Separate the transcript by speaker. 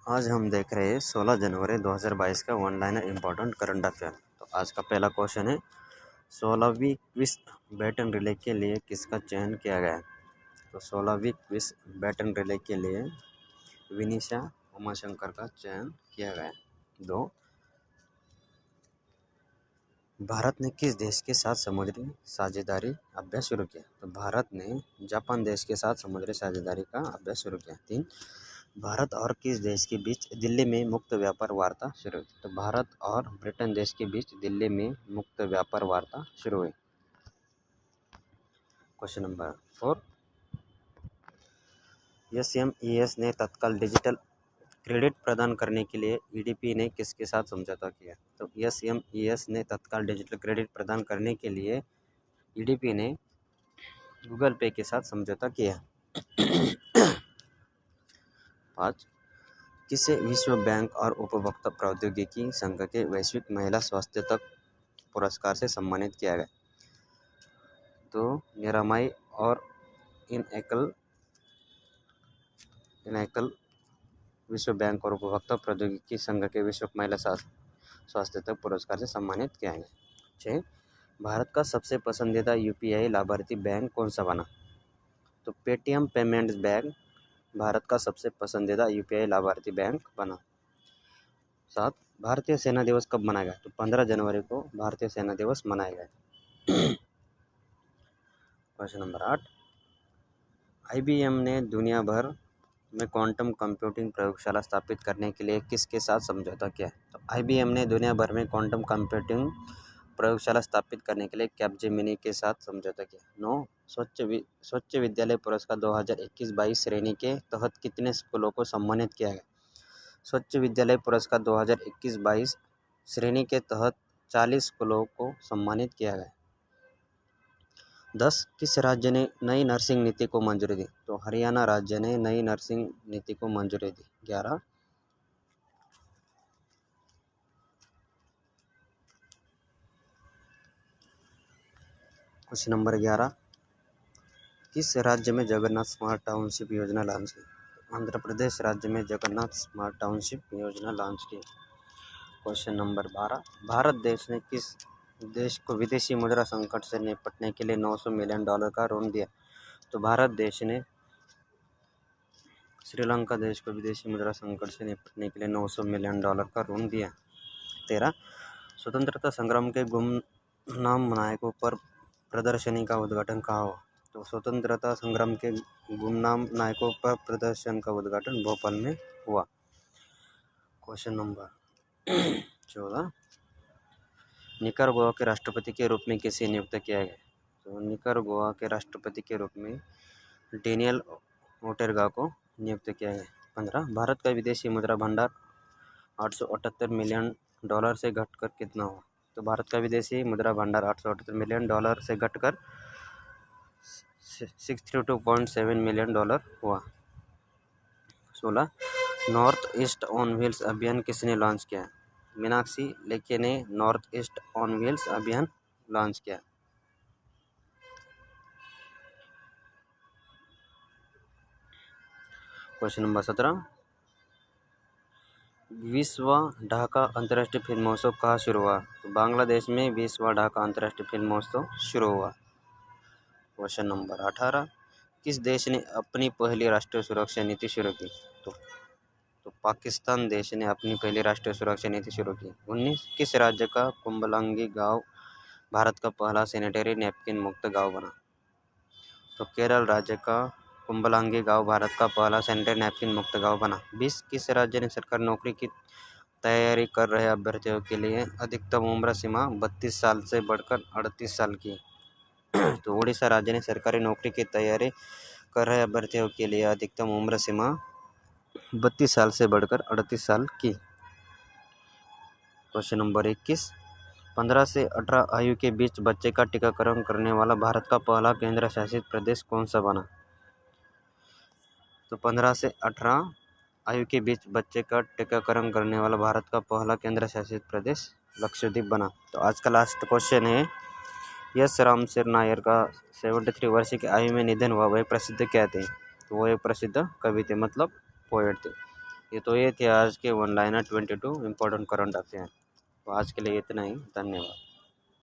Speaker 1: आज हम देख रहे हैं 16 जनवरी 2022 का one liner important current affair. तो आज का पहला क्वेश्चन है, 16वीं क्विज बैटन रिले के लिए किसका चयन किया गया है? तो 16वीं क्विज बैटन रिले के लिए विनीशा उमाशंकर का चयन किया गया है। 2, भारत ने किस देश के साथ समुद्री साझेदारी अभ्यास शुरू किया? तो भारत ने जापान देश के साथ समुद्री साझेदारी का अभ्यास शुरू किया। 3, भारत और किस देश के बीच दिल्ली में मुक्त व्यापार वार्ता शुरू हुई? तो भारत और ब्रिटेन देश के बीच दिल्ली में मुक्त व्यापार वार्ता शुरू हुई। क्वेश्चन नंबर 4, SMES ने तत्काल डिजिटल क्रेडिट प्रदान करने के लिए EDP ने किसके साथ समझौता किया? तो SMES ने तत्काल डिजिटल क्रेडिट प्रदान करने के लिए EDP ने गूगल पे के साथ समझौता किया। 5, किसे विश्व बैंक और उपभोक्ता प्रौद्योगिकी संघ के वैश्विक महिला स्वास्थ्य तक पुरस्कार से सम्मानित किया गया? तो निरामय और इनएकल विश्व बैंक और उपभोक्ता प्रौद्योगिकी संघ के विश्व महिला स्वास्थ्य तक पुरस्कार से सम्मानित किया गया। 6, भारत का सबसे पसंदीदा UPI लाभार्थी बैंक कौन सा बना? तो पेटीएम पेमेंट्स बैंक भारत का सबसे पसंदीदा UPI लाभार्थी बैंक बना। 7, भारतीय सेना दिवस कब मनाया गया? तो 15 जनवरी को भारतीय सेना दिवस मनाया गया। क्वेश्चन नंबर 8, IBM ने दुनिया भर में क्वांटम कंप्यूटिंग प्रयोगशाला स्थापित करने के लिए किसके साथ समझौता किया? तो IBM ने दुनिया भर में क्वांटम कंप्यूटिंग प्रयोगशाला स्थापित करने के लिए कैपजेमिनी के साथ समझौता किया। 9, स्वच्छ विद्यालय पुरस्कार 2021-22 श्रेणी के तहत कितने स्कूलों को सम्मानित किया गया? स्वच्छ विद्यालय पुरस्कार 2021-22 श्रेणी के तहत 40 स्कूलों को सम्मानित किया गया। 10, किस राज्य ने नई नर्सिंग नीति को मंजूरी दी? तो हरियाणा राज्य ने नई नर्सिंग नीति को मंजूरी दी। 11, क्वेश्चन नंबर 11, किस राज्य में जगन्नाथ स्मार्ट टाउनशिप योजना लॉन्च की? आंध्र प्रदेश राज्य में जगन्नाथ स्मार्ट टाउनशिप योजना लॉन्च की। क्वेश्चन नंबर 12, भारत देश ने किस देश को विदेशी मुद्रा संकट से निपटने के लिए $900 मिलियन का ऋण दिया? तो भारत देश ने श्रीलंका देश को विदेशी मुद्रा संकट से निपटने के लिए $900 मिलियन का ऋण दिया। 13, स्वतंत्रता संग्राम के गुमनाम नायकों पर प्रदर्शनी का उद्घाटन कहाँ हुआ? तो स्वतंत्रता संग्राम के गुमनाम नायकों पर प्रदर्शन का उद्घाटन भोपाल में हुआ। क्वेश्चन नंबर 14, निकारागुआ के राष्ट्रपति के रूप में किसे नियुक्त किया गया? तो निकारागुआ के राष्ट्रपति के रूप में डेनियल ओर्टेगा को नियुक्त किया गया। 15, भारत का विदेशी मुद्रा भंडार $878 मिलियन से घटकर कितना हुआ? तो भारत का विदेशी मुद्रा भंडार $878 मिलियन से घटकर $632.7 मिलियन हुआ। 16, नॉर्थ ईस्ट ऑन व्हील्स अभियान किसने लॉन्च किया? मीनाक्षी लेखी ने नॉर्थ ईस्ट ऑन व्हील्स अभियान लॉन्च किया। क्वेश्चन नंबर 17, विश्व ढाका अंतर्राष्ट्रीय फिल्म महोत्सव कहाँ शुरू हुआ? तो बांग्लादेश में विश्व ढाका अंतर्राष्ट्रीय फिल्म महोत्सव शुरू हुआ। क्वेश्चन नंबर 18, किस देश ने अपनी पहली राष्ट्रीय सुरक्षा नीति शुरू की? तो पाकिस्तान देश ने अपनी पहली राष्ट्रीय सुरक्षा नीति शुरू की। 19, किस राज्य का कुंभलंगी गांव भारत का पहला सैनिटरी नैपकिन मुक्त गांव बना? तो केरल राज्य का कुंभलंगी गांव भारत का पहला सैनिटरी नैपकिन मुक्त गांव बना। 20, किस राज्य ने सरकारी नौकरी की तैयारी कर रहे अभ्यर्थियों के लिए अधिकतम उम्र सीमा 32 साल से बढ़कर 38 साल की? तो उड़ीसा राज्य ने सरकारी नौकरी की तैयारी कर रहे अभ्यर्थियों के लिए अधिकतम उम्र सीमा 32 साल से बढ़कर 38 साल की। क्वेश्चन नंबर 21, 15 से 18 आयु के बीच बच्चे का टीकाकरण करने वाला भारत का पहला केंद्र शासित प्रदेश कौन सा बना? तो 15 से 18 आयु के बीच बच्चे का टीकाकरण करने वाला भारत का पहला केंद्र शासित प्रदेश लक्षद्वीप बना। तो आज का लास्ट क्वेश्चन है, यस रामसर नायर का 73 वर्ष की आयु में निधन हुआ, वह प्रसिद्ध क्या थे? तो वो एक प्रसिद्ध कवि थे, मतलब पोएट थे। ये थे आज के one liner 22 important current affair. तो आज के लिए इतना ही, धन्यवाद।